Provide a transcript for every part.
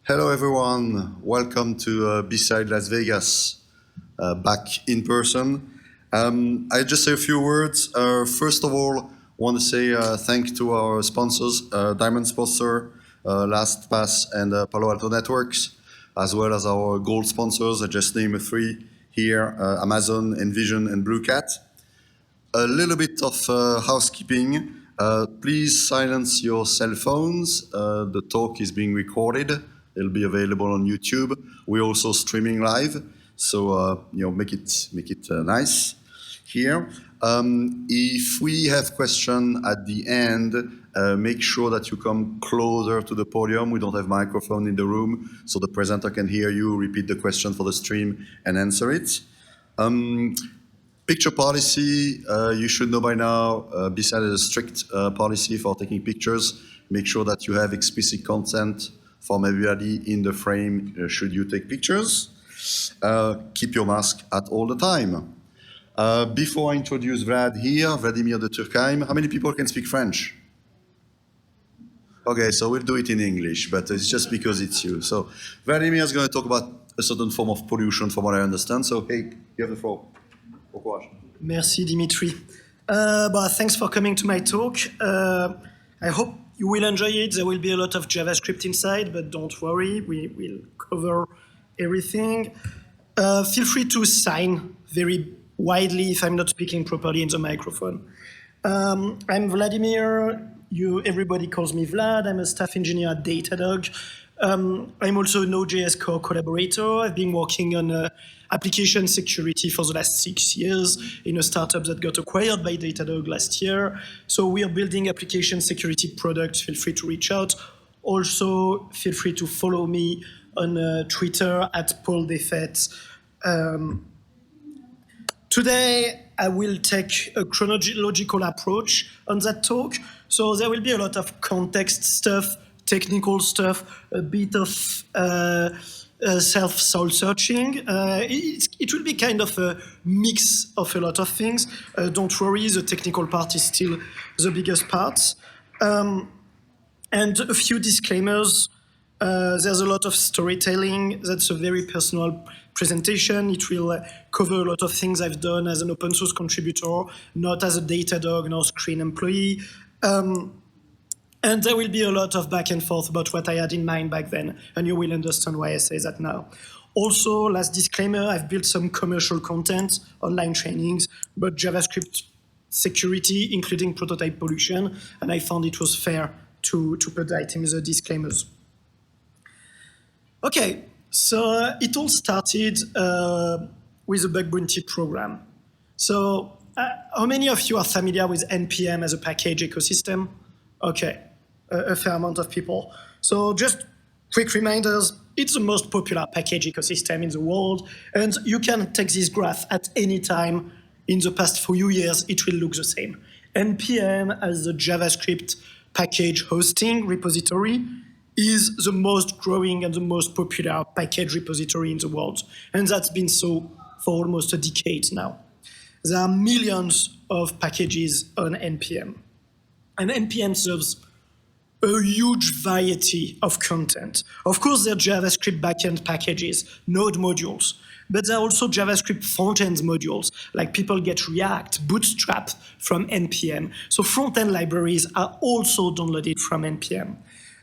Hello everyone, welcome to BSide Las Vegas, back in person. I just say a few words. First of all, want to say thanks to our sponsors, Diamond Sponsor, LastPass and Palo Alto Networks, as well as our gold sponsors. I just named three here, Amazon, Envision and Blue Cat. A little bit of housekeeping. Please silence your cell phones. The talk is being recorded. It'll be available on YouTube. We're also streaming live, so make it nice here. If we have questions at the end, make sure that you come closer to the podium. We don't have microphone in the room, so the presenter can hear you, repeat the question for the stream, and answer it. Picture policy, you should know by now, BSide has a strict policy for taking pictures. Make sure that you have explicit consent from everybody in the frame should you take pictures. Keep your mask at all the time. Before I introduce Vlad here, Vladimir De Turckheim, how many people can speak French? Okay, so we'll do it in English, but it's just because it's you. So Vladimir is going to talk about a certain form of pollution from what I understand. So hey, you have the floor. Bon courage. Merci Dimitri. Thanks for coming to my talk. I hope you will enjoy it. There will be a lot of JavaScript inside, but don't worry, we will cover everything. Feel free to sign very widely if I'm not speaking properly in the microphone. I'm Vladimir. Everybody calls me Vlad. I'm a staff engineer at Datadog. I'm also a Node.js core collaborator. I've been working on application security for the last 6 years in a startup that got acquired by Datadog last year. So we are building application security products. Feel free to reach out. Also, feel free to follow me on Twitter at Paul Defet. Today, I will take a chronological approach on that talk. So there will be a lot of context stuff, technical stuff, a bit of self-soul searching. It will be kind of a mix of a lot of things. Don't worry, the technical part is still the biggest part. And a few disclaimers. There's a lot of storytelling. That's a very personal presentation. It will cover a lot of things I've done as an open source contributor, not as a Datadog nor Screen employee. And there will be a lot of back and forth about what I had in mind back then, and you will understand why I say that now. Also, last disclaimer, I've built some commercial content, online trainings, but JavaScript security, including prototype pollution, and I found it was fair to put that in the disclaimers. Okay, so it all started with a bug bounty program. So how many of you are familiar with NPM as a package ecosystem? Okay, a fair amount of people. So just quick reminders, it's the most popular package ecosystem in the world, and you can take this graph at any time in the past few years, it will look the same. NPM as the JavaScript package hosting repository is the most growing and the most popular package repository in the world. And that's been so for almost a decade now. There are millions of packages on NPM. And NPM serves a huge variety of content. Of course, there are JavaScript backend packages, Node modules, but there are also JavaScript frontend modules, like people get React, Bootstrap from NPM. So frontend libraries are also downloaded from NPM.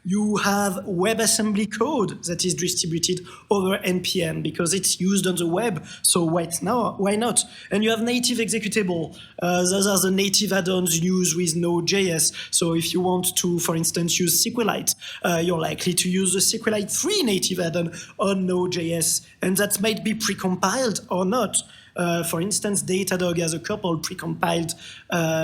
You have WebAssembly code that is distributed over NPM because it's used on the web, so why not? And you have native executable. Those are the native add-ons used with Node.js. So if you want to, for instance, use SQLite, you're likely to use the SQLite 3 native add-on on Node.js, and that might be precompiled or not. For instance, Datadog has a couple precompiled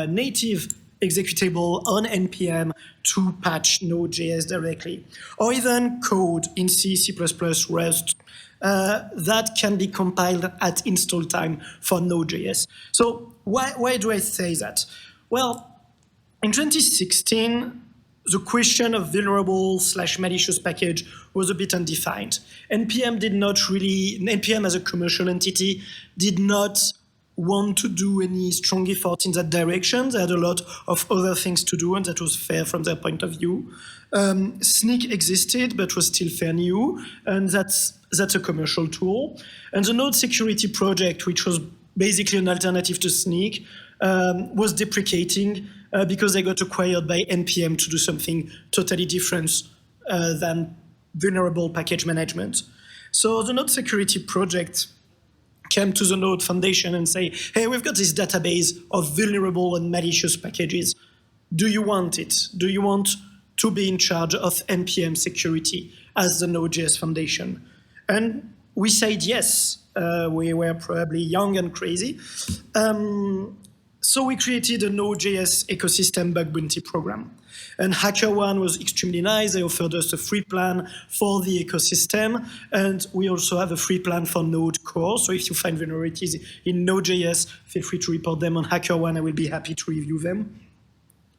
native executable on NPM to patch Node.js directly, or even code in C, C++, Rust, that can be compiled at install time for Node.js. So why do I say that? Well, in 2016, the question of vulnerable/malicious package was a bit undefined. NPM as a commercial entity did not want to do any strong effort in that direction. They had a lot of other things to do, and that was fair from their point of view. Snyk existed, but was still fair new, and that's a commercial tool. And the node security project, which was basically an alternative to Snyk, was deprecating because they got acquired by NPM to do something totally different than vulnerable package management. So the node security project came to the Node Foundation and say, hey, we've got this database of vulnerable and malicious packages. Do you want it? Do you want to be in charge of NPM security as the Node.js Foundation? And we said yes. We were probably young and crazy. So we created a Node.js ecosystem bug bounty program. And HackerOne was extremely nice. They offered us a free plan for the ecosystem. And we also have a free plan for Node Core. So if you find vulnerabilities in Node.js, feel free to report them on HackerOne. I will be happy to review them.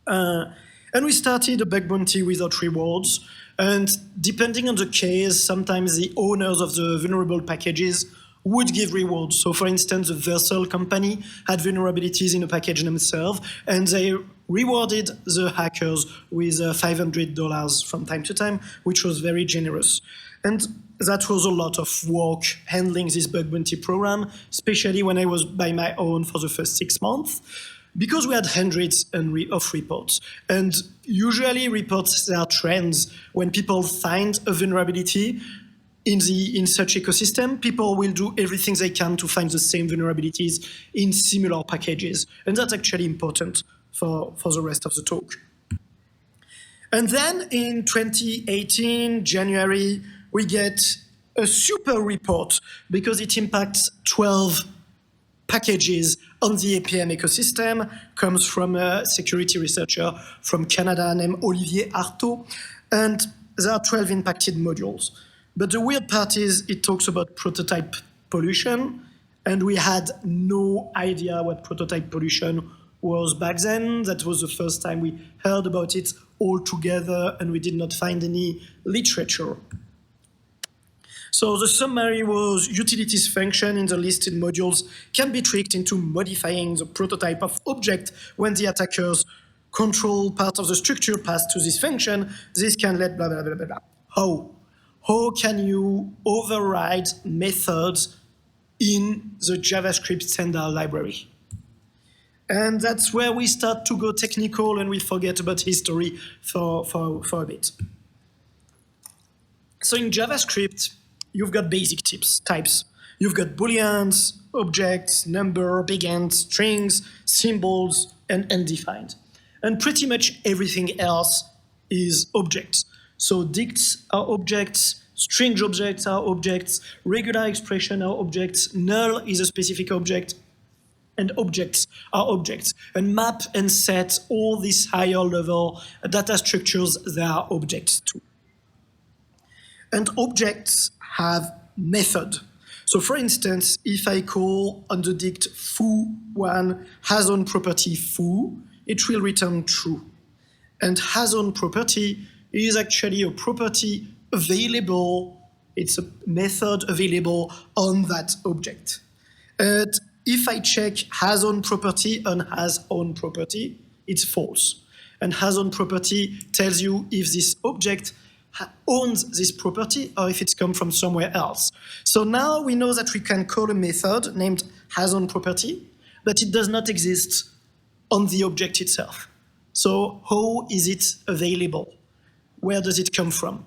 And we started a bug bounty without rewards. And depending on the case, sometimes the owners of the vulnerable packages would give rewards. So for instance, the Versal company had vulnerabilities in a package themselves, and they rewarded the hackers with $500 from time to time, which was very generous. And that was a lot of work handling this bug bounty program, especially when I was by my own for the first 6 months, because we had hundreds of reports. And usually reports, there are trends. When people find a vulnerability, in such ecosystem, people will do everything they can to find the same vulnerabilities in similar packages. And that's actually important for the rest of the talk. And then in 2018, January, we get a super report because it impacts 12 packages on the APM ecosystem, comes from a security researcher from Canada named Olivier Artaud. And there are 12 impacted modules. But the weird part is it talks about prototype pollution, and we had no idea what prototype pollution was back then. That was the first time we heard about it all together, and we did not find any literature. So the summary was utilities function in the listed modules can be tricked into modifying the prototype of object when the attackers control part of the structure passed to this function. This can let blah, blah, blah, blah, blah. How? How can you override methods in the JavaScript standard library? And that's where we start to go technical and we forget about history for a bit. So in JavaScript, you've got basic types. You've got booleans, objects, number, big int, strings, symbols, and undefined. And pretty much everything else is objects. So dicts are objects, string objects are objects, regular expression are objects, null is a specific object, and objects are objects. And map and set, all these higher level data structures, they are objects too. And objects have method. So for instance, if I call on the dict foo1 has on property foo, it will return true. And has on property is actually a property available, it's a method available on that object. And if I check has on property on has on property, it's false. And has on property tells you if this object owns this property or if it's come from somewhere else. So now we know that we can call a method named has on property, but it does not exist on the object itself. So how is it available? Where does it come from?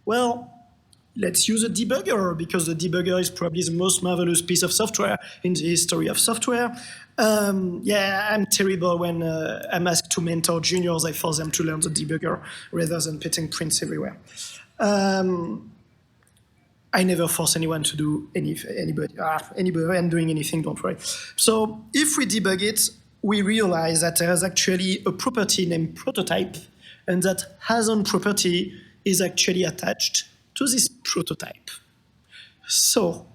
Well, let's use a debugger, because the debugger is probably the most marvelous piece of software in the history of software. Yeah, I'm terrible when I'm asked to mentor juniors. I force them to learn the debugger rather than putting prints everywhere. I never force anyone to do anybody. I'm doing anything, don't worry. So if we debug it, we realize that there is actually a property named prototype, and that has on property is actually attached to this prototype. So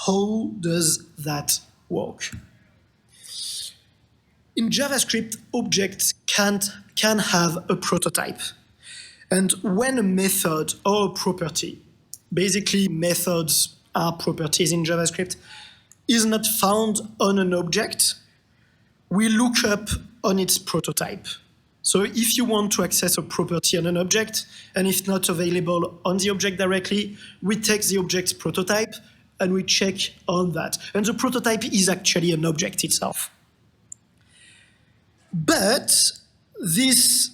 how does that work? In JavaScript, objects can have a prototype. And when a method or a property, basically methods are properties in JavaScript, is not found on an object, we look up on its prototype. So if you want to access a property on an object, and if not available on the object directly, we take the object's prototype and we check on that. And the prototype is actually an object itself. But this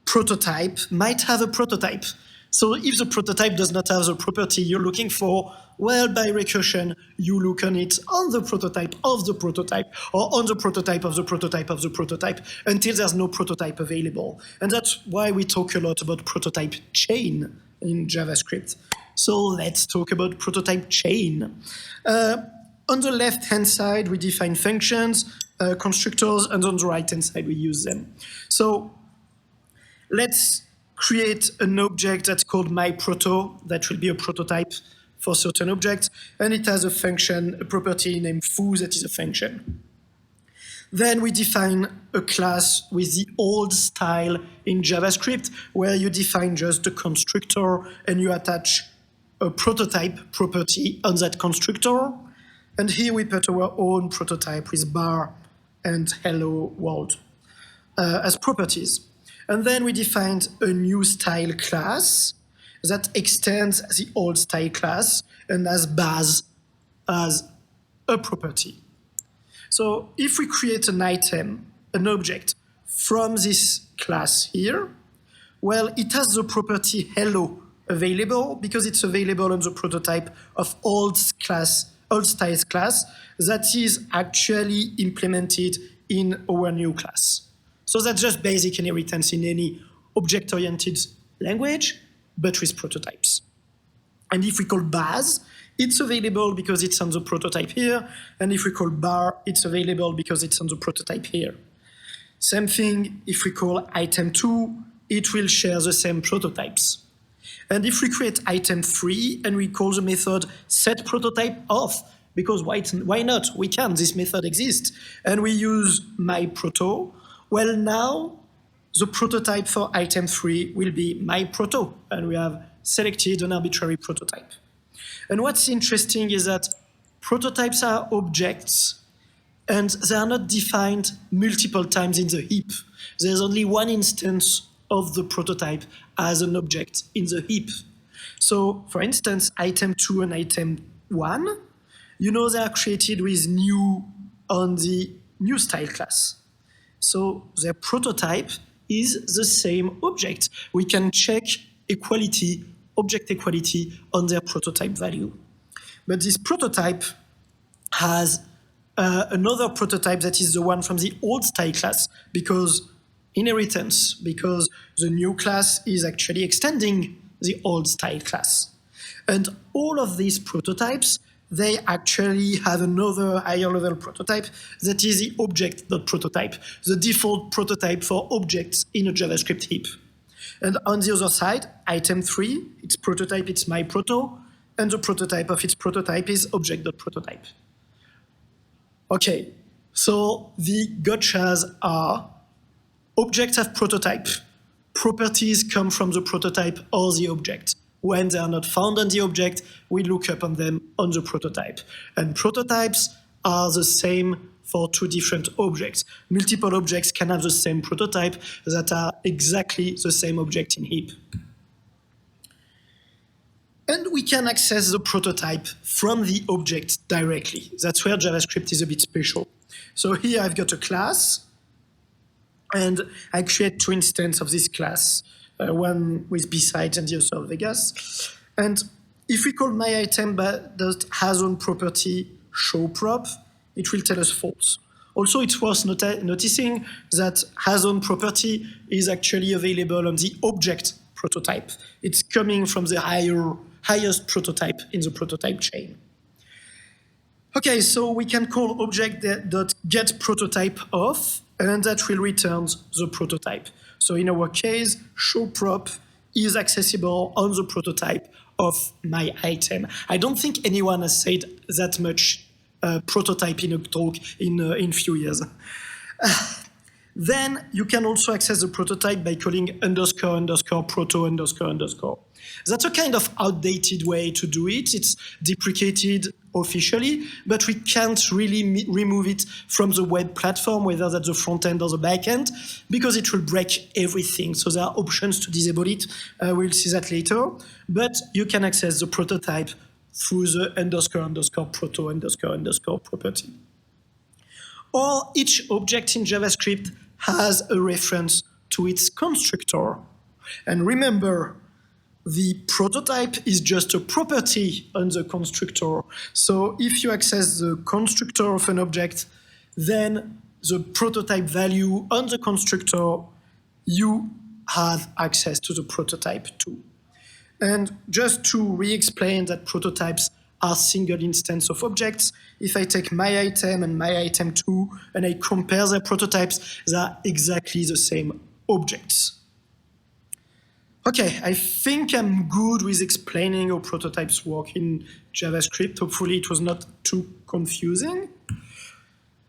prototype might have a prototype. So if the prototype does not have the property you're looking for, well, by recursion, you look on it on the prototype of the prototype, or on the prototype of the prototype of the prototype, until there's no prototype available. And that's why we talk a lot about prototype chain in JavaScript. So let's talk about prototype chain. On the left-hand side, we define functions, constructors, and on the right-hand side, we use them. So let's create an object that's called myProto. That will be a prototype for certain objects, and it has a function, a property named foo that is a function. Then we define a class with the old style in JavaScript, where you define just the constructor and you attach a prototype property on that constructor. And here we put our own prototype with bar and hello world as properties. And then we defined a new style class that extends the old style class and has baz as a property. So if we create an item, an object, from this class here, well, it has the property hello available because it's available on the prototype of old styles class that is actually implemented in our new class. So that's just basic inheritance in any object-oriented language, but with prototypes. And if we call baz, it's available because it's on the prototype here. And if we call bar, it's available because it's on the prototype here. Same thing, if we call item2, it will share the same prototypes. And if we create item3 and we call the method setPrototypeOf, because why not? We can, this method exists. And we use myProto, well, now the prototype for item3 will be myProto, and we have selected an arbitrary prototype. And what's interesting is that prototypes are objects, and they are not defined multiple times in the heap. There's only one instance of the prototype as an object in the heap. So, for instance, item2 and item1, you know they are created with new on the new style class. So their prototype is the same object. We can check equality, object equality on their prototype value. But this prototype has another prototype that is the one from the old style class because inheritance, because the new class is actually extending the old style class. And all of these prototypes, they actually have another higher level prototype that is the object.prototype, the default prototype for objects in a JavaScript heap. And on the other side, item3, its prototype, it's myProto, and the prototype of its prototype is object.prototype. Okay, so the gotchas are objects have prototype. Properties come from the prototype or the object. When they are not found on the object, we look up on them on the prototype. And prototypes are the same for two different objects. Multiple objects can have the same prototype that are exactly the same object in heap. And we can access the prototype from the object directly. That's where JavaScript is a bit special. So here I've got a class, and I create two instances of this class. One with BSides and the other Vegas. And if we call myItem.hasOwn property showProp, it will tell us false. Also, it's worth noticing that hasOwn property is actually available on the object prototype. It's coming from the highest prototype in the prototype chain. Okay, so we can call object.getPrototypeOf, and that will return the prototype. So in our case, showProp is accessible on the prototype of my item. I don't think anyone has said that much prototype in a talk in few years. Then you can also access the prototype by calling __proto__. That's a kind of outdated way to do it. It's deprecated officially, but we can't really remove it from the web platform, whether that's the front end or the back end, because it will break everything. So there are options to disable it. We'll see that later. But you can access the prototype through the __proto__ property. Or each object in JavaScript has a reference to its constructor. And remember, the prototype is just a property on the constructor. So if you access the constructor of an object, then the prototype value on the constructor, you have access to the prototype too. And just to re-explain that prototypes are single instance of objects, if I take my item and my item 2 and I compare their prototypes, they are exactly the same objects. Okay, I think I'm good with explaining how prototypes work in JavaScript. Hopefully it was not too confusing.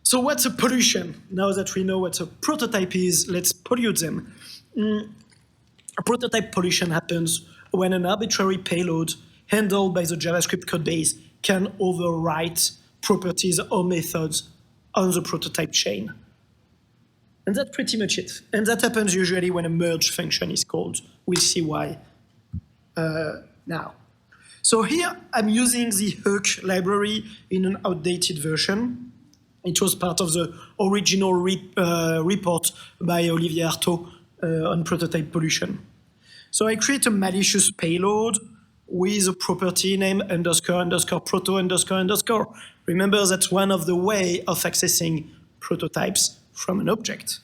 So what's a pollution? Now that we know what a prototype is, let's pollute them. A prototype pollution happens when an arbitrary payload handled by the JavaScript codebase can overwrite properties or methods on the prototype chain. And that's pretty much it. And that happens usually when a merge function is called. We'll see why now. So here I'm using the Hook library in an outdated version. It was part of the original report by Olivier Artaud on prototype pollution. So I create a malicious payload with a property name __proto__. Remember, that's one of the way of accessing prototypes from an object.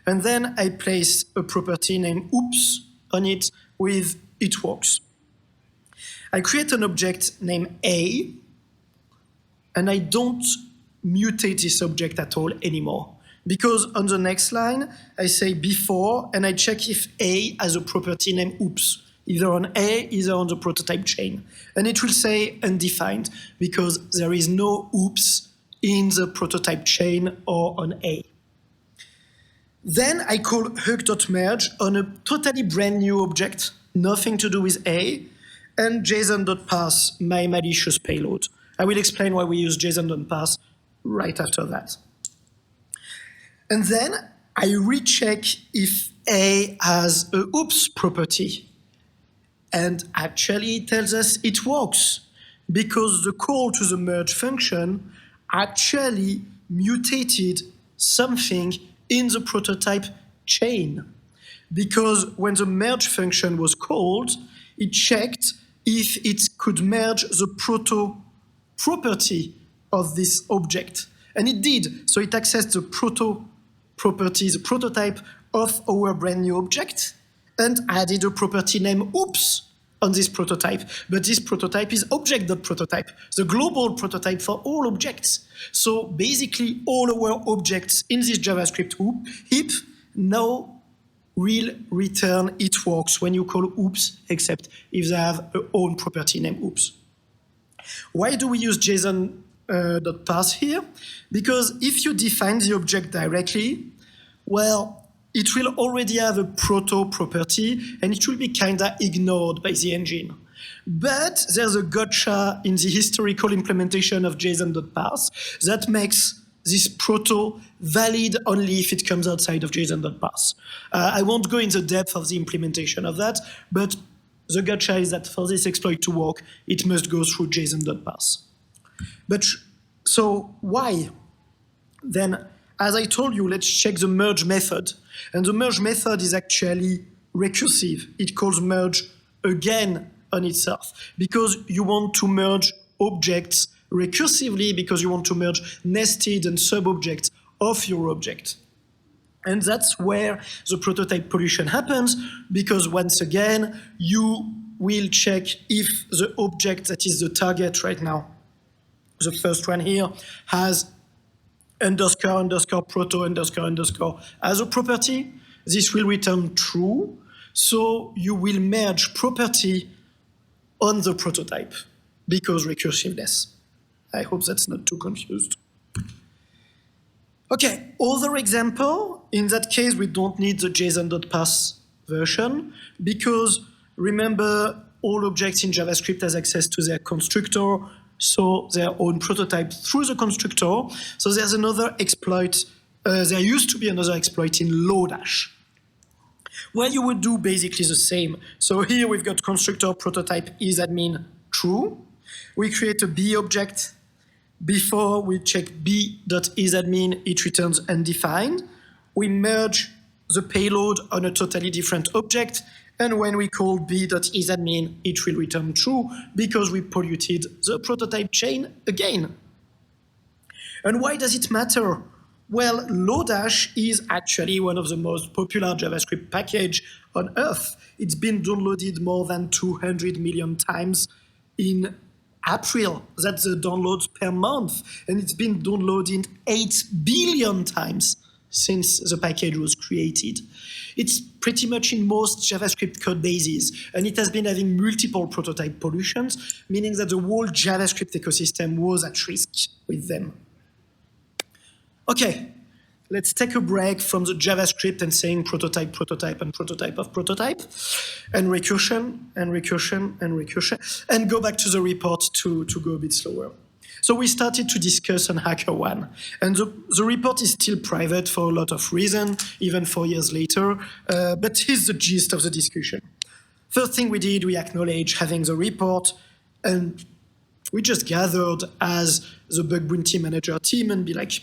And then I place a property named oops on it with it works. I create an object named A, and I don't mutate this object at all anymore. Because on the next line, I say before, and I check if A has a property named oops, either on A, either on the prototype chain. And it will say undefined, because there is no oops in the prototype chain or on A. Then I call hook.merge on a totally brand new object, nothing to do with A, and JSON.parse my malicious payload. I will explain why we use JSON.parse right after that. And then I recheck if A has a oops property. And actually it tells us it works, because the call to the merge function actually mutated something in the prototype chain. Because when the merge function was called, it checked if it could merge the proto property of this object. And it did. So it accessed the proto property, the prototype of our brand new object, and added a property named oops on this prototype. But this prototype is object.prototype, the global prototype for all objects. So basically all our objects in this JavaScript heap now will return it works when you call oops, except if they have their own property named oops. Why do we use JSON.parse here? Because if you define the object directly, well, it will already have a proto property and it will be kinda ignored by the engine. But there's a gotcha in the historical implementation of JSON.parse that makes this proto valid only if it comes outside of JSON.parse. I won't go into the depth of the implementation of that, but the gotcha is that for this exploit to work, it must go through JSON.parse. But so why? Then, as I told you, let's check the merge method. And the merge method is actually recursive. It calls merge again on itself because you want to merge objects recursively, because you want to merge nested and sub-objects of your object. And that's where the prototype pollution happens, because once again, you will check if the object that is the target right now, the first one here, has __proto__ as a property. This will return true. So you will merge property on the prototype because recursiveness. I hope that's not too confused. Okay, other example. In that case, we don't need the JSON.parse version because remember, all objects in JavaScript has access to their constructor. saw their own prototype through the constructor. So there's another exploit. There used to be another exploit in Lodash. Well, you would do basically the same. So here we've got constructor prototype isAdmin true. We create a B object. Before we check b.isAdmin, it returns undefined. We merge the payload on a totally different object. And when we call b.isAdmin, it will return true because we polluted the prototype chain again. And why does it matter? Well, Lodash is actually one of the most popular JavaScript package on Earth. It's been downloaded more than 200 million times in April. That's the downloads per month. And it's been downloaded 8 billion times since the package was created. It's pretty much in most JavaScript code bases, and it has been having multiple prototype pollutions, meaning that the whole JavaScript ecosystem was at risk with them. Okay, let's take a break from the JavaScript and saying prototype, prototype, and prototype of prototype, and recursion, and recursion, and recursion, and go back to the report to go a bit slower. So we started to discuss on HackerOne, and the report is still private for a lot of reasons, even 4 years later, but here's the gist of the discussion. First thing we did, we acknowledged having the report, and we just gathered as the bug bounty manager team and be like,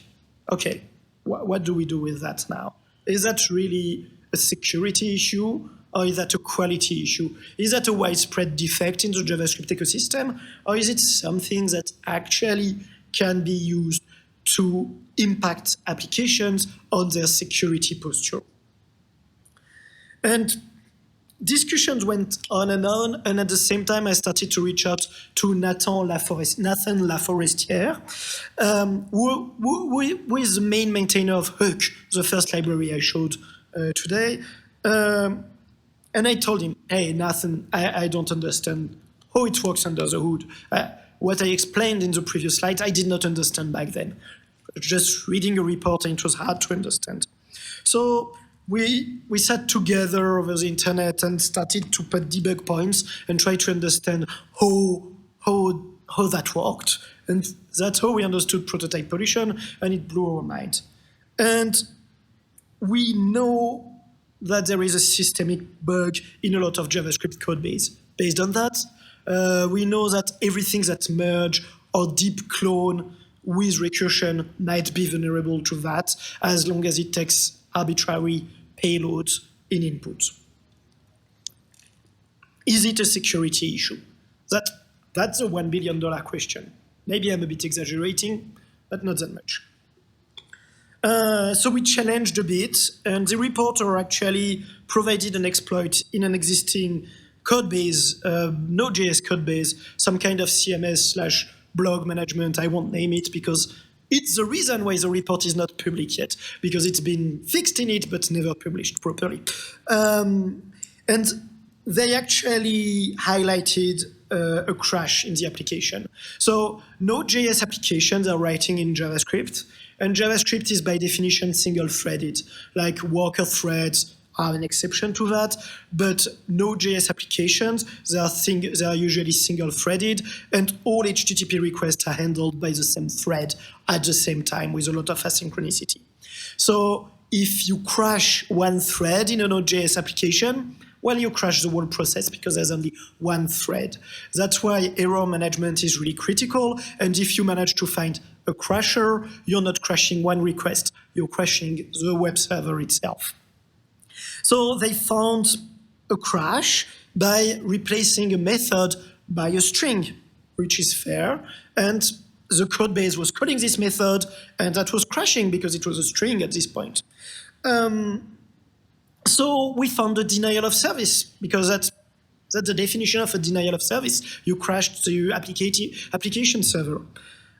okay, what do we do with that now? Is that really a security issue, or is that a quality issue? Is that a widespread defect in the JavaScript ecosystem, or is it something that actually can be used to impact applications on their security posture? And discussions went on, and at the same time, I started to reach out to Nathan Laforestière, who is the main maintainer of Hook, the first library I showed today. And I told him, hey, Nathan, I don't understand how it works under the hood. What I explained in the previous slides, I did not understand back then. Just reading a report, and it was hard to understand. So we sat together over the internet and started to put debug points and try to understand how that worked. And that's how we understood prototype pollution, and it blew our mind. And we know that there is a systemic bug in a lot of JavaScript code base. Based on that, we know that everything that merge or deep clone with recursion might be vulnerable to that, as long as it takes arbitrary payloads in input. Is it a security issue? That's a $1 billion question. Maybe I'm a bit exaggerating, but not that much. So we challenged a bit, and the reporter actually provided an exploit in an existing code base, Node.js code base, some kind of CMS/blog management. I won't name it because it's the reason why the report is not public yet, because it's been fixed in it but never published properly. And they actually highlighted a crash in the application. So Node.js applications are writing in JavaScript, and JavaScript is by definition single-threaded. Like worker threads are an exception to that, but Node.js applications, they are usually single-threaded, and all HTTP requests are handled by the same thread at the same time with a lot of asynchronicity. So if you crash one thread in a Node.js application, well, you crash the whole process because there's only one thread. That's why error management is really critical. And if you manage to find a crasher, you're not crashing one request, you're crashing the web server itself. So they found a crash by replacing a method by a string, which is fair. And the code base was calling this method, and that was crashing because it was a string at this point. So we found a denial of service, because that's the definition of a denial of service. You crashed the application server.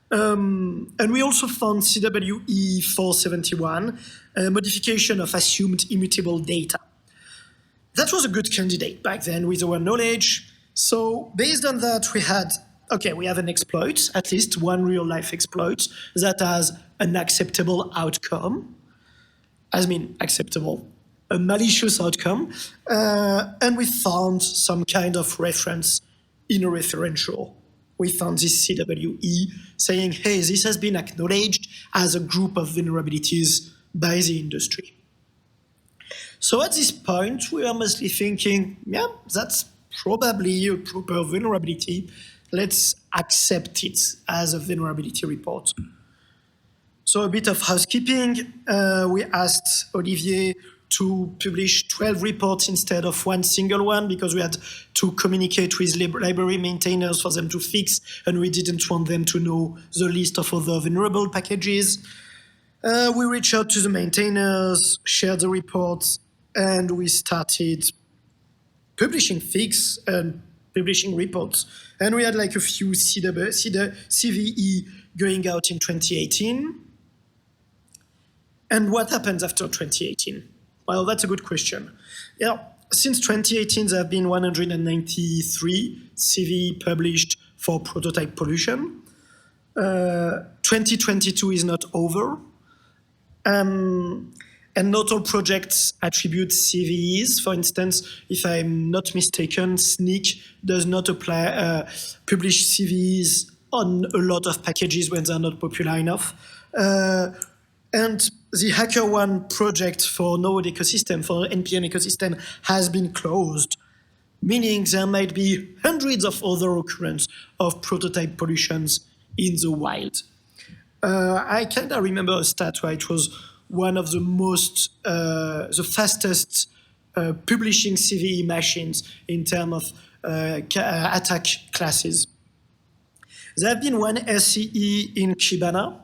And we also found CWE 471, a modification of assumed immutable data. That was a good candidate back then with our knowledge. So based on that, we have an exploit, at least one real-life exploit, that has an acceptable outcome. Acceptable. A malicious outcome, and we found some kind of reference in a referential, we found this CWE saying, hey, this has been acknowledged as a group of vulnerabilities by the industry. So at this point, we are mostly thinking, yeah, that's probably a proper vulnerability. Let's accept it as a vulnerability report. So a bit of housekeeping. We asked Olivier to publish 12 reports instead of one single one because we had to communicate with library maintainers for them to fix, and we didn't want them to know the list of other vulnerable packages. We reached out to the maintainers, shared the reports, and we started publishing fix and publishing reports. And we had like a few CVE going out in 2018. And what happens after 2018? Well, that's a good question. Yeah, since 2018, there have been 193 CVE published for prototype pollution. 2022 is not over. And not all projects attribute CVEs. For instance, if I'm not mistaken, Sneak does not publish CVEs on a lot of packages when they're not popular enough. And the HackerOne project for Node ecosystem, for NPM ecosystem, has been closed, meaning there might be hundreds of other occurrences of prototype pollutions in the wild. I kind of remember a stat where it was one of the fastest publishing CVE machines in terms of attack classes. There have been one SCE in Kibana.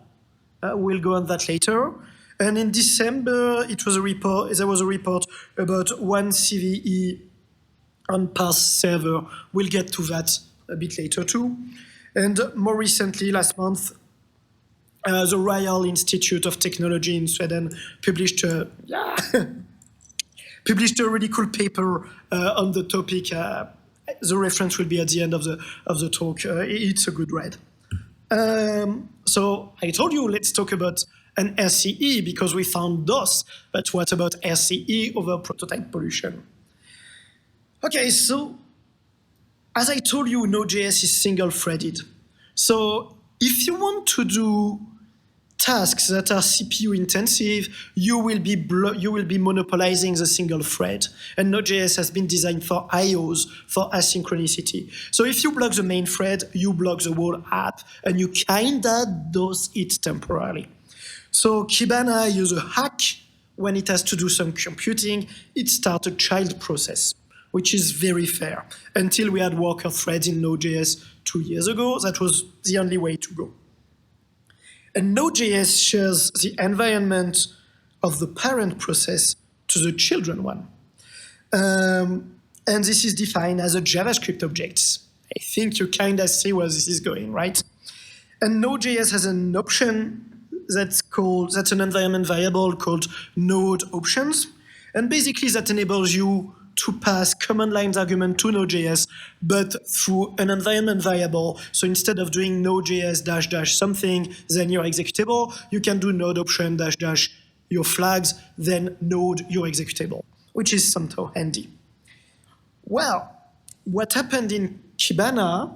We'll go on that later. And in December, there was a report about one CVE on Parse server. We'll get to that a bit later too. And more recently, last month, the Royal Institute of Technology in Sweden published a really cool paper on the topic. The reference will be at the end of the talk. It's a good read. So I told you, let's talk about an SCE because we found DOS, but what about SCE over prototype pollution? Okay, so as I told you, Node.js is single-threaded. So if you want to do tasks that are CPU intensive, you will be monopolizing the single thread. And Node.js has been designed for IOs, for asynchronicity. So if you block the main thread, you block the whole app, and you kinda DOS it temporarily. So Kibana uses a hack. When it has to do some computing, it starts a child process, which is very fair. Until we had worker threads in Node.js 2 years ago, that was the only way to go. And Node.js shares the environment of the parent process to the children one. And this is defined as a JavaScript object. I think you kind of see where this is going, right? And Node.js has an option that's an environment variable called Node options. And basically that enables you to pass command lines argument to Node.js, but through an environment variable. So instead of doing Node.js -- something, then your executable, you can do Node option -- your flags, then Node your executable, which is somehow handy. Well, what happened in Kibana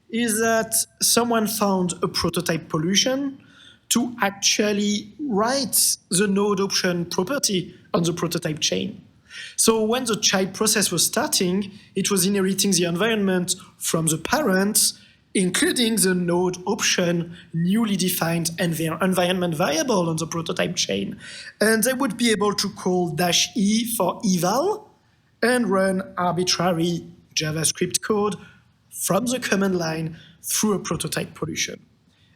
is that someone found a prototype pollution to actually write the Node option property on the prototype chain. So when the child process was starting, it was inheriting the environment from the parents, including the Node option newly defined and their environment variable on the prototype chain. And they would be able to call -e for eval and run arbitrary JavaScript code from the command line through a prototype pollution.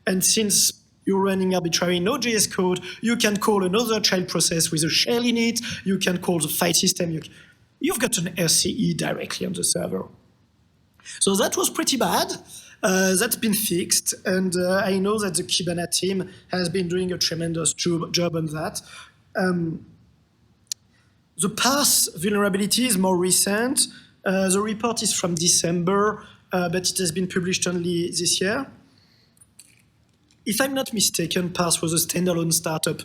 And since you're running arbitrary Node.js code, you can call another child process with a shell in it, you can call the file system, you've got an SCE directly on the server. So that was pretty bad. That's been fixed, and I know that the Kibana team has been doing a tremendous job on that. The Parse vulnerability is more recent. The report is from December, but it has been published only this year. if I'm not mistaken, Parse was a standalone startup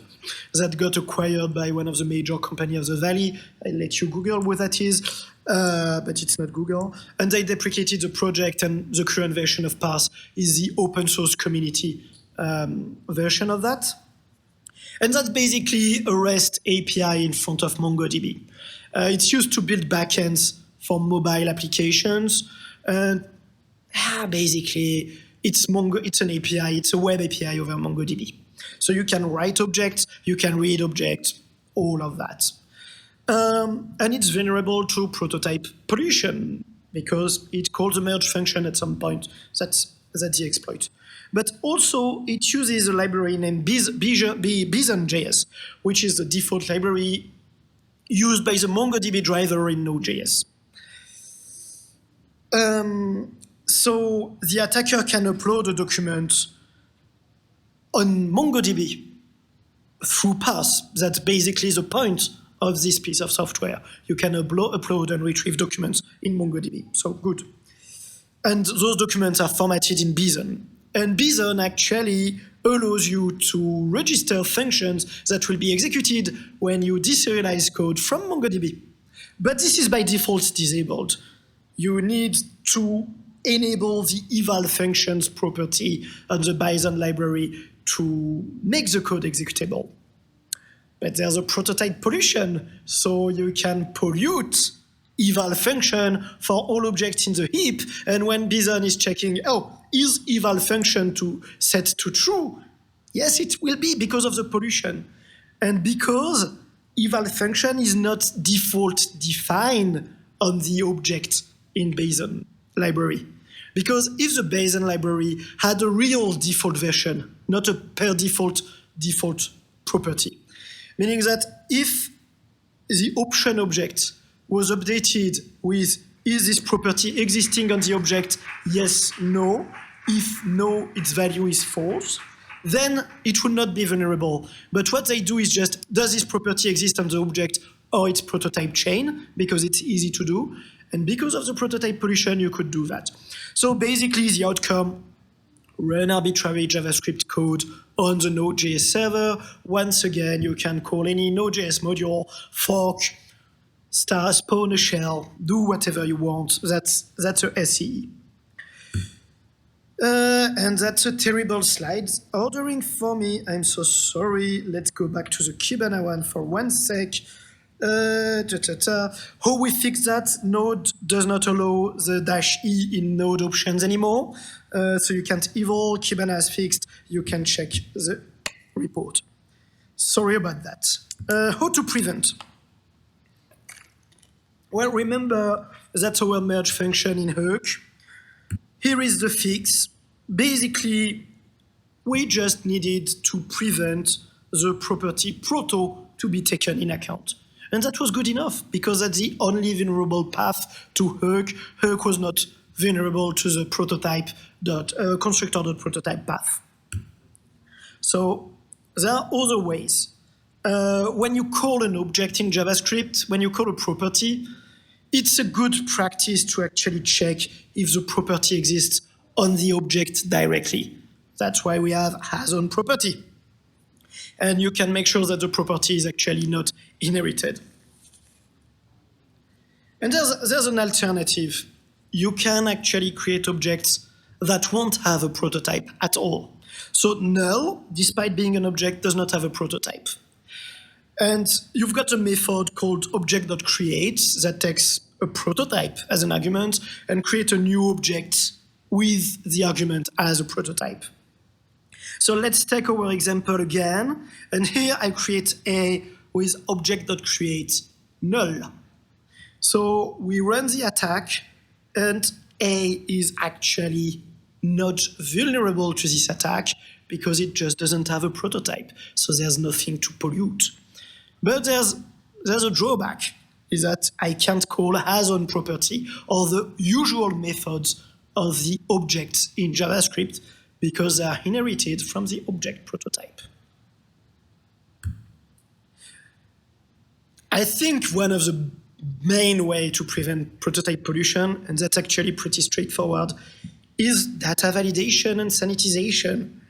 that got acquired by one of the major companies of the Valley. I'll let you Google what that is, but it's not Google. And they deprecated the project, and the current version of Parse is the open source community version of that. And that's basically a REST API in front of MongoDB. It's used to build backends for mobile applications. And basically, it's an API, it's a web API over MongoDB. So you can write objects, you can read objects, all of that. And it's vulnerable to prototype pollution because it calls a merge function at some point. That's the exploit. But also, it uses a library named BSidesLV, which is the default library used by the MongoDB driver in Node.js. So the attacker can upload a document on MongoDB through Parse. That's basically the point of this piece of software. You can upload and retrieve documents in MongoDB. So good. And those documents are formatted in Bison. And Bison actually allows you to register functions that will be executed when you deserialize code from MongoDB. But this is by default disabled. You need to enable the eval functions property on the Bison library to make the code executable. But there's a prototype pollution, so you can pollute eval function for all objects in the heap, and when Bison is checking, is eval function set to true? Yes, it will be because of the pollution. And because eval function is not default defined on the object in Bison library. Because if the Bison library had a real default version, not a per default property, meaning that if the option object was updated with, is this property existing on the object? Yes, no. If no, its value is false. Then it would not be vulnerable. But what they do is just, does this property exist on the object or its prototype chain? Because it's easy to do. And because of the prototype pollution, you could do that. So basically the outcome, run arbitrary JavaScript code on the Node.js server. Once again, you can call any Node.js module, fork, spawn a shell, do whatever you want. That's a SEE. And that's a terrible slide. Ordering for me, I'm so sorry. Let's go back to the Kibana one for 1 sec. How we fix that? Node does not allow the -e in node options anymore. So you can't eval, Kibana has fixed, you can check the report. Sorry about that. How to prevent? Well, remember that's our merge function in Hook. Here is the fix. Basically, we just needed to prevent the property proto to be taken in account. And that was good enough because that's the only vulnerable path to Hook. Hook was not vulnerable to the prototype constructor.prototype path. So there are other ways. When you call an object in JavaScript, when you call a property, it's a good practice to actually check if the property exists on the object directly. That's why we have has-on property. And you can make sure that the property is actually not inherited. And there's an alternative. You can actually create objects that won't have a prototype at all. So null, despite being an object, does not have a prototype. And you've got a method called object.create that takes a prototype as an argument and create a new object with the argument as a prototype. So let's take our example again. And here I create A with object.create null. So we run the attack, and A is actually not vulnerable to this attack because it just doesn't have a prototype. So there's nothing to pollute. But there's a drawback, is that I can't call has-on property or the usual methods of the objects in JavaScript because they are inherited from the object prototype. I think one of the main way to prevent prototype pollution, and that's actually pretty straightforward, is data validation and sanitization.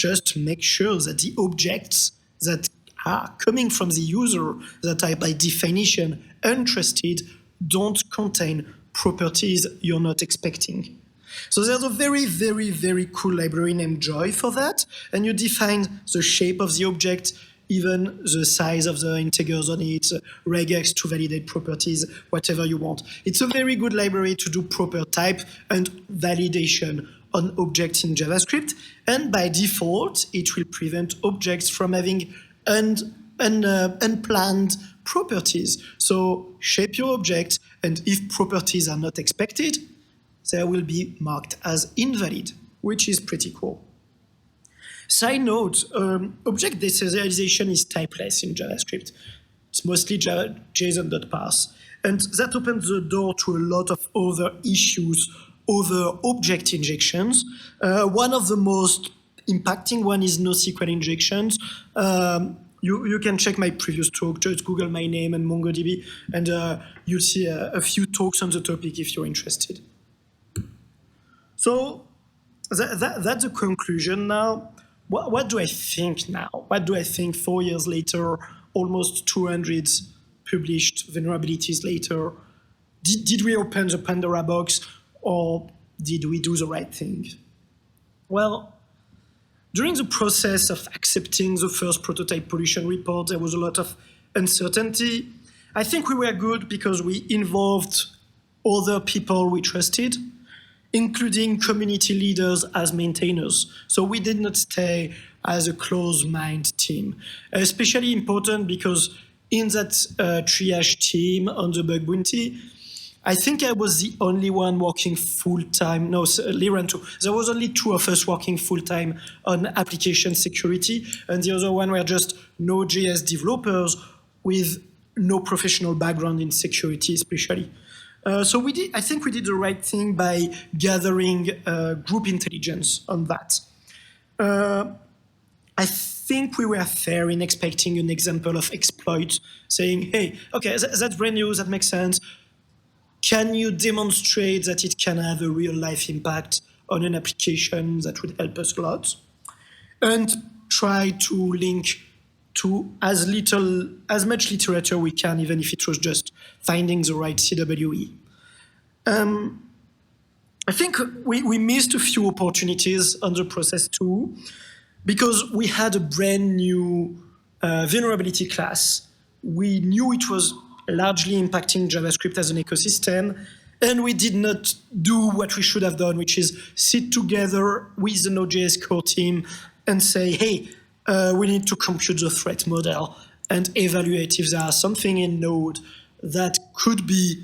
just make sure that the objects that are coming from the user, that are by definition untrusted, don't contain properties you're not expecting. So there's a very, very, very cool library named Joy for that, and you define the shape of the object, even the size of the integers on it, regex to validate properties, whatever you want. It's a very good library to do proper type and validation on objects in JavaScript, and by default, it will prevent objects from having unplanned properties. So shape your object, and if properties are not expected, they will be marked as invalid, which is pretty cool. Side note, object deserialization is typeless in JavaScript. It's mostly JSON.parse. And that opens the door to a lot of other issues over object injections. One of the most impacting one is NoSQL injections. You can check my previous talk, just Google my name and MongoDB, and you'll see a few talks on the topic if you're interested. So that's the conclusion now. What do I think now? What do I think 4 years later, almost 200 published vulnerabilities later? Did we open the Pandora box, or did we do the right thing? Well, during the process of accepting the first prototype pollution report, there was a lot of uncertainty. I think we were good because we involved other people we trusted, including community leaders as maintainers. So we did not stay as a closed-mind team. Especially important because in that triage team on the bug bounty, I think I was the only one working full-time. No, Liran too. There was only 2 of us working full-time on application security, and the other one were just Node.js developers with no professional background in security, especially. So I think we did the right thing by gathering group intelligence on that. I think we were fair in expecting an example of exploit, saying, hey, okay, that's brand new, that makes sense. Can you demonstrate that it can have a real life impact on an application? That would help us a lot. And try to link to as much literature we can, even if it was just finding the right CWE. I think we missed a few opportunities on the process too, because we had a brand new vulnerability class. We knew it was largely impacting JavaScript as an ecosystem, and we did not do what we should have done, which is sit together with the Node.js core team and say, hey, we need to compute the threat model and evaluate if there is something in Node that could be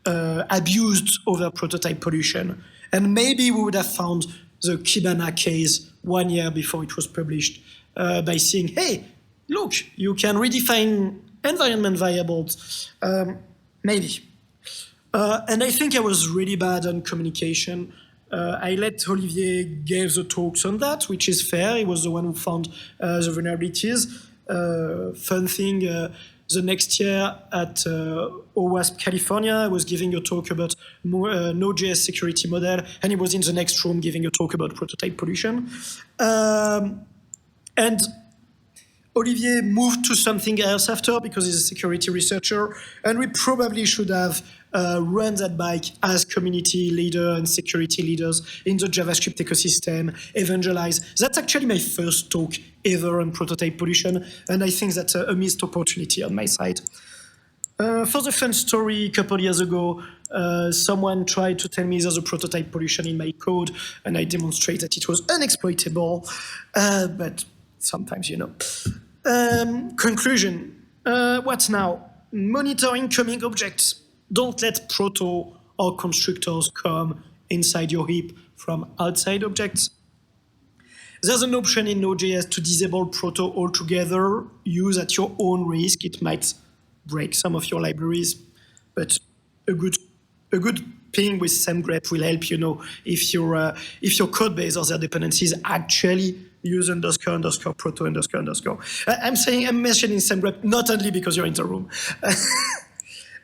abused over prototype pollution. And maybe we would have found the Kibana case 1 year before it was published by saying, hey, look, you can redefine environment variables, maybe. And I think I was really bad on communication. I let Olivier give the talks on that, which is fair. He was the one who found the vulnerabilities. Fun thing, the next year at OWASP California, I was giving a talk about Node.js security model, and he was in the next room giving a talk about prototype pollution. And Olivier moved to something else after because he's a security researcher, and we probably should have run that bike as community leader and security leaders in the JavaScript ecosystem, evangelize. That's actually my first talk ever on prototype pollution, and I think that's a missed opportunity on my side. For the fun story, a couple years ago, someone tried to tell me there's a prototype pollution in my code, and I demonstrate that it was unexploitable, but sometimes, you know. Conclusion, what now? Monitor incoming objects. Don't let proto or constructors come inside your heap from outside objects. There's an option in Node.js to disable proto altogether. Use at your own risk. It might break some of your libraries, but a good ping with semgrep will help you know if your code base or their dependencies actually use __ proto __. I'm mentioning semgrep not only because you're in the room.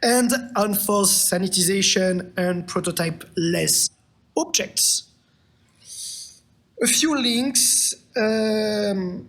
And enforce sanitization and prototype less objects. A few links. The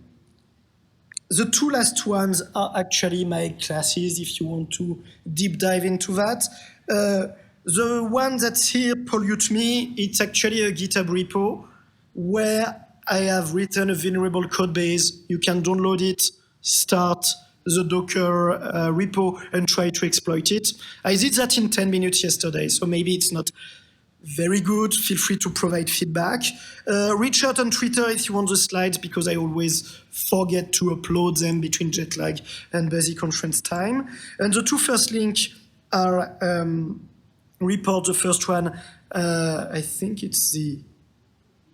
two last ones are actually my classes, if you want to deep dive into that. The one that's here, Pollute Me, it's actually a GitHub repo where I have written a vulnerable code base. You can download it, start the Docker repo, and try to exploit it. I did that in 10 minutes yesterday, so maybe it's not very good. Feel free to provide feedback. Reach out on Twitter if you want the slides, because I always forget to upload them between jet lag and busy conference time. And the two first links are report. The first one, I think it's the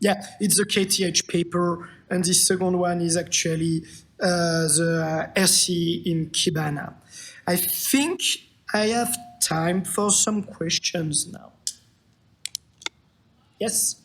KTH paper, and the second one is actually the RC in Kibana. I think I have time for some questions now. Yes?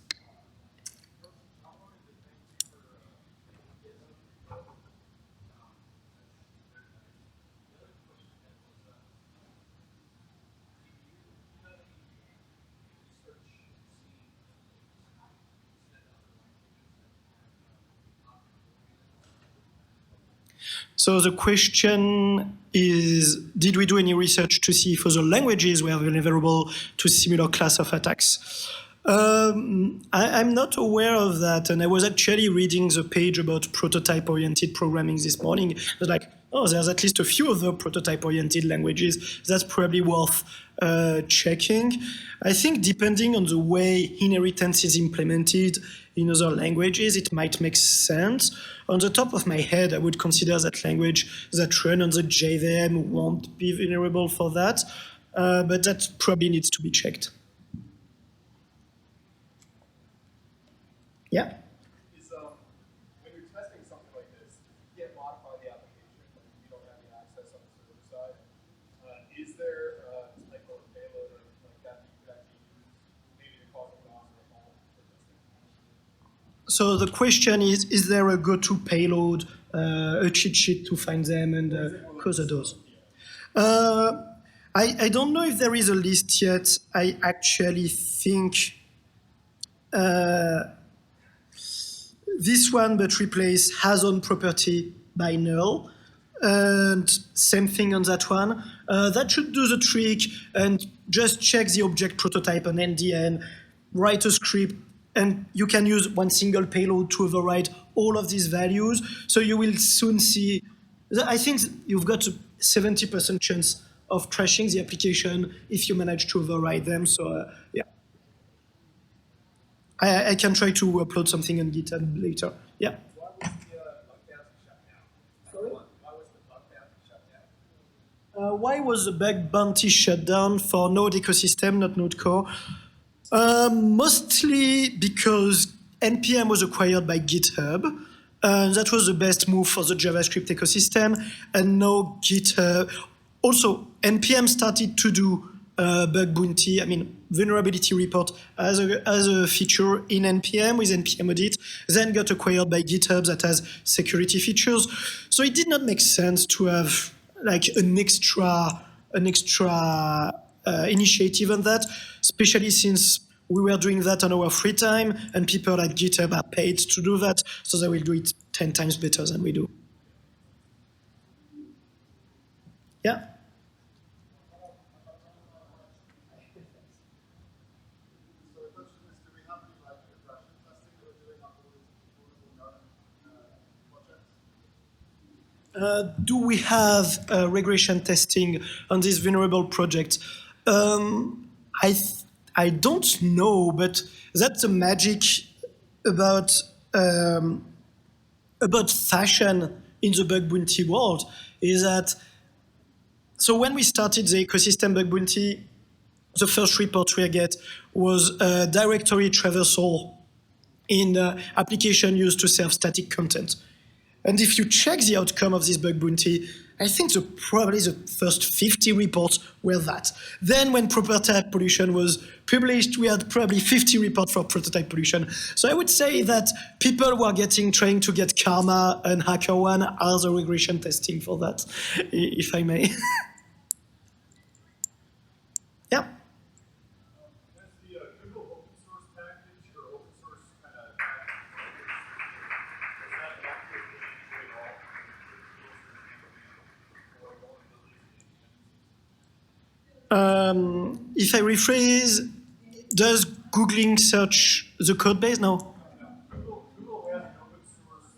So the question is, did we do any research to see if other languages were vulnerable to similar class of attacks? I'm not aware of that, and I was actually reading the page about prototype-oriented programming this morning. I was like, oh, there's at least a few other prototype-oriented languages. That's probably worth checking. I think depending on the way inheritance is implemented in other languages, it might make sense. On the top of my head, I would consider that language that run on the JVM won't be vulnerable for that, but that probably needs to be checked. Yeah. When you're testing something like this, you can't modify the application when you don't have the access on the server side. Is there a type of payload or anything like that you could actually use, maybe to cause a loss or a fault for testing? So the question is there a go-to payload, a cheat sheet to find them and cause a dose? I don't know if there is a list yet. I actually think this one, but replace has on property by null. And same thing on that one. That should do the trick, and just check the object prototype on NDN, write a script, and you can use one single payload to override all of these values. So you will soon see, I think you've got a 70% chance of crashing the application if you manage to override them. So yeah. I can try to upload something on GitHub later. Yeah. Why was the bug bounty shut down? Sorry? Why was the bug bounty shut down? Why was the bug bounty shut down for Node ecosystem, not Node Core? Mostly because NPM was acquired by GitHub. That was the best move for the JavaScript ecosystem. And now GitHub, also NPM started to do bug bounty, vulnerability report as a feature in NPM with NPM audit, then got acquired by GitHub that has security features. So it did not make sense to have like an extra initiative on that, especially since we were doing that on our free time and people at GitHub are paid to do that, so they will do it 10 times better than we do. Yeah. So the question is, do we have any regression testing that we're doing on all these projects? Do we have regression testing on this vulnerable project? I don't know, but that's the magic about fashion in the bug bounty world, is that, so when we started the ecosystem bug bounty, the first report we get was directory traversal in application used to serve static content. And if you check the outcome of this bug bounty, I think probably the first 50 reports were that. Then when prototype pollution was published, we had probably 50 reports for prototype pollution. So I would say that people who are trying to get Karma and HackerOne are the regression testing for that, if I may. Yeah. Has the Google open source package or open source kind of If I rephrase, does Googling search the code base? No. Google has an open source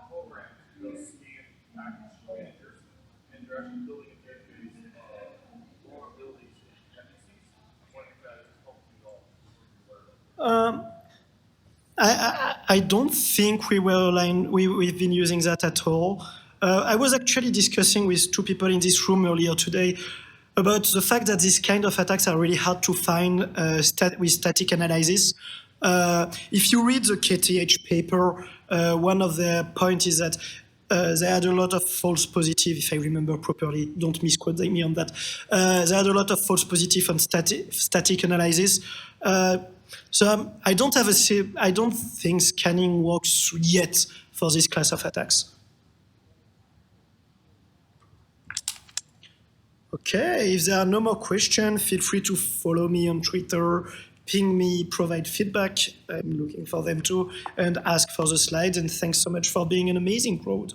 program to scan package managers, and they're actually building a database of vulnerabilities in dependencies. I wonder if that is helpful at all. I don't think we were aligned. We've been using that at all. I was actually discussing with two people in this room earlier today about the fact that these kind of attacks are really hard to find with static analysis. If you read the KTH paper, one of the points is that they had a lot of false positive, if I remember properly. Don't misquote me on that. They had a lot of false positive on static analysis. So I don't think scanning works yet for this class of attacks. Okay, if there are no more questions, feel free to follow me on Twitter, ping me, provide feedback. I'm looking for them too, and ask for the slides. And thanks so much for being an amazing crowd.